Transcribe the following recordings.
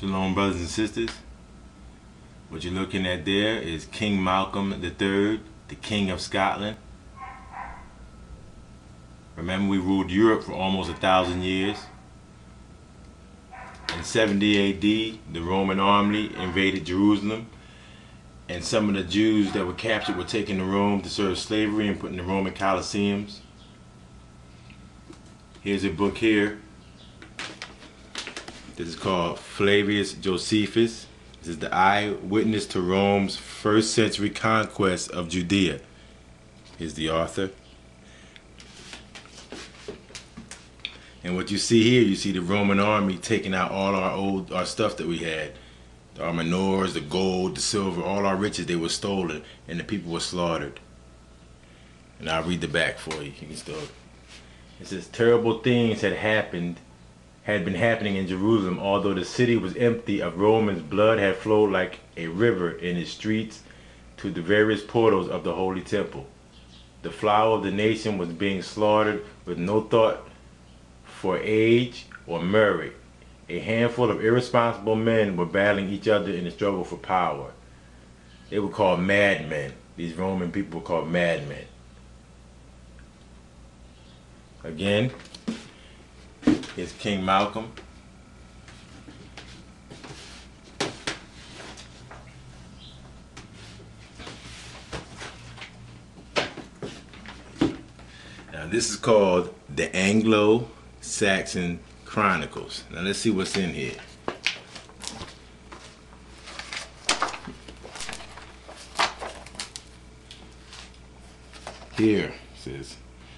Shalom, brothers and sisters. What you're looking at there is King Malcolm III, the King of Scotland. Remember, we ruled Europe for almost 1,000 years. In 70 AD, the Roman army invaded Jerusalem, and some of the Jews that were captured were taken to Rome to serve slavery and put in the Roman Colosseums. Here's a book here. This is called Flavius Josephus. This is the eyewitness to Rome's first century conquest of Judea. Here's the author. And what you see here, you see the Roman army taking out all our stuff that we had. Our manures, the gold, the silver, all our riches, they were stolen, and the people were slaughtered. And I'll read the back for you. You can still. It says, terrible things had been happening in Jerusalem. Although the city was empty of Romans, blood had flowed like a river in its streets to the various portals of the Holy Temple. The flower of the nation was being slaughtered with no thought for age or merit. A handful of irresponsible men were battling each other in the struggle for power. They were called madmen. These Roman people were called madmen. Again, here's King Malcolm. Now this is called the Anglo-Saxon Chronicles. Now let's see what's in here. Here it says,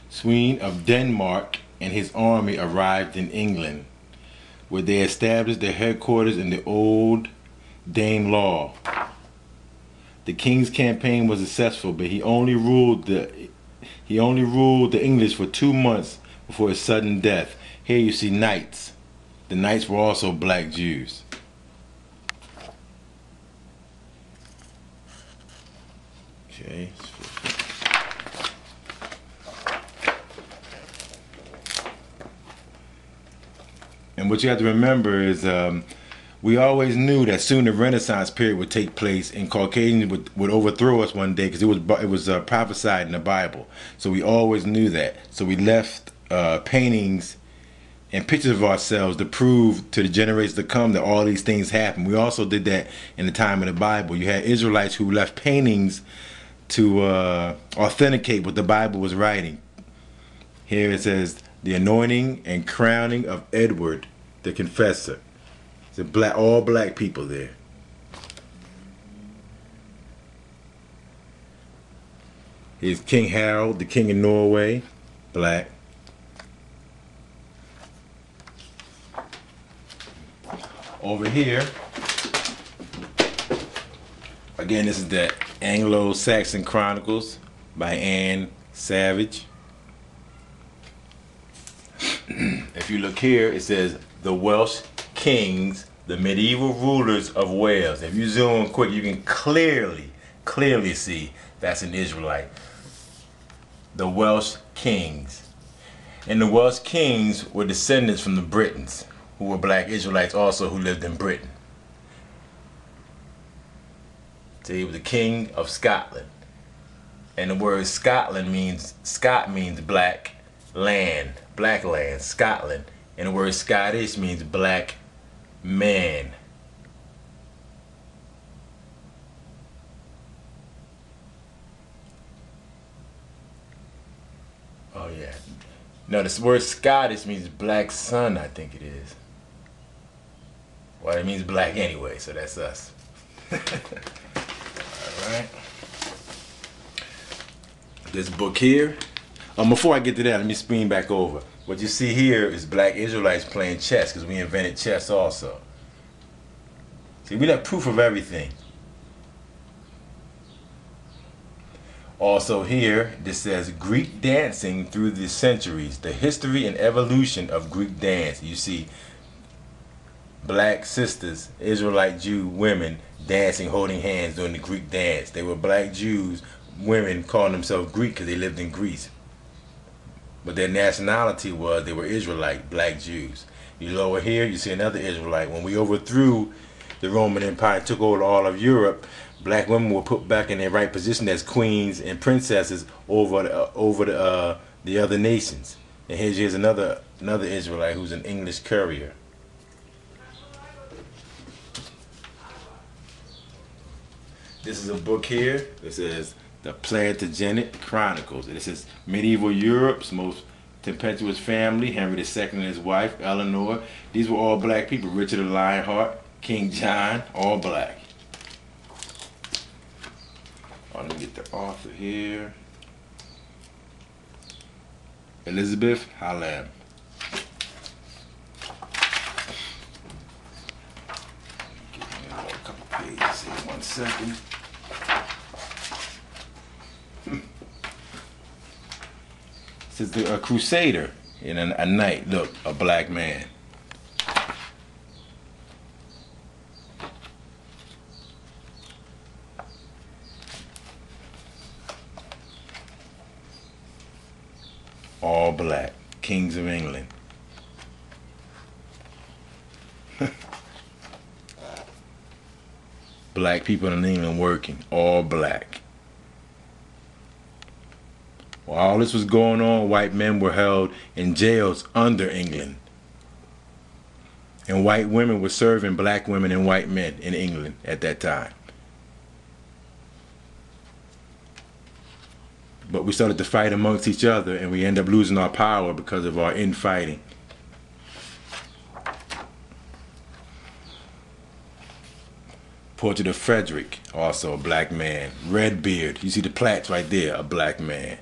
Sweden of Denmark and his army arrived in England, where they established their headquarters in the old Danelaw. The king's campaign was successful, but he only ruled the English for 2 months before his sudden death. Here you see knights. The knights were also black Jews. Okay. And what you have to remember is we always knew that soon the Renaissance period would take place and Caucasians would overthrow us one day, because it was prophesied in the Bible. So we always knew that. So we left paintings and pictures of ourselves to prove to the generations to come that all these things happen. We also did that in the time of the Bible. You had Israelites who left paintings to authenticate what the Bible was writing. Here it says, the anointing and crowning of Edward the Confessor. It's all black people there. Here's King Harold, the King of Norway, black. Over here, again, this is the Anglo-Saxon Chronicles by Anne Savage. If you look here, it says the Welsh kings, the medieval rulers of Wales. If you zoom quick, you can clearly see that's an Israelite. The Welsh kings. And the Welsh kings were descendants from the Britons, who were black Israelites also, who lived in Britain. So he was the king of Scotland. And the word Scotland means, Scot means black land, Scotland. And the word Scottish means black man. Oh yeah. No, this word Scottish means black son, I think it is. Well, it means black anyway, so that's us. Alright. This book here. Before I get to that, let me spin back over. What you see here is black Israelites playing chess, because we invented chess also. See, we got proof of everything. Also here, this says Greek dancing through the centuries, the history and evolution of Greek dance. You see black sisters, Israelite Jew women, dancing, holding hands during the Greek dance. They were black Jews, women calling themselves Greek because they lived in Greece. but their nationality was they were Israelite, black Jews. You lower here, you see another Israelite. When we overthrew the Roman Empire, took over all of Europe, black women were put back in their right position as queens and princesses over the other nations. And here's another Israelite who's an English courier. This is a book here that says The Plantagenet Chronicles. This is medieval Europe's most tempestuous family, Henry II and his wife, Eleanor. These were all black people. Richard of Lionheart, King John, all black. Oh, let me get the author here. Elizabeth Hallam. Give me a couple pages here, 1 second. This is a crusader and a knight. Look, a black man. All black. Kings of England. Black people in England working. All black. While all this was going on, white men were held in jails under England. And white women were serving black women and white men in England at that time. But we started to fight amongst each other, and we ended up losing our power because of our infighting. Portrait of Frederick, also a black man. Red beard. You see the plaques right there, a black man.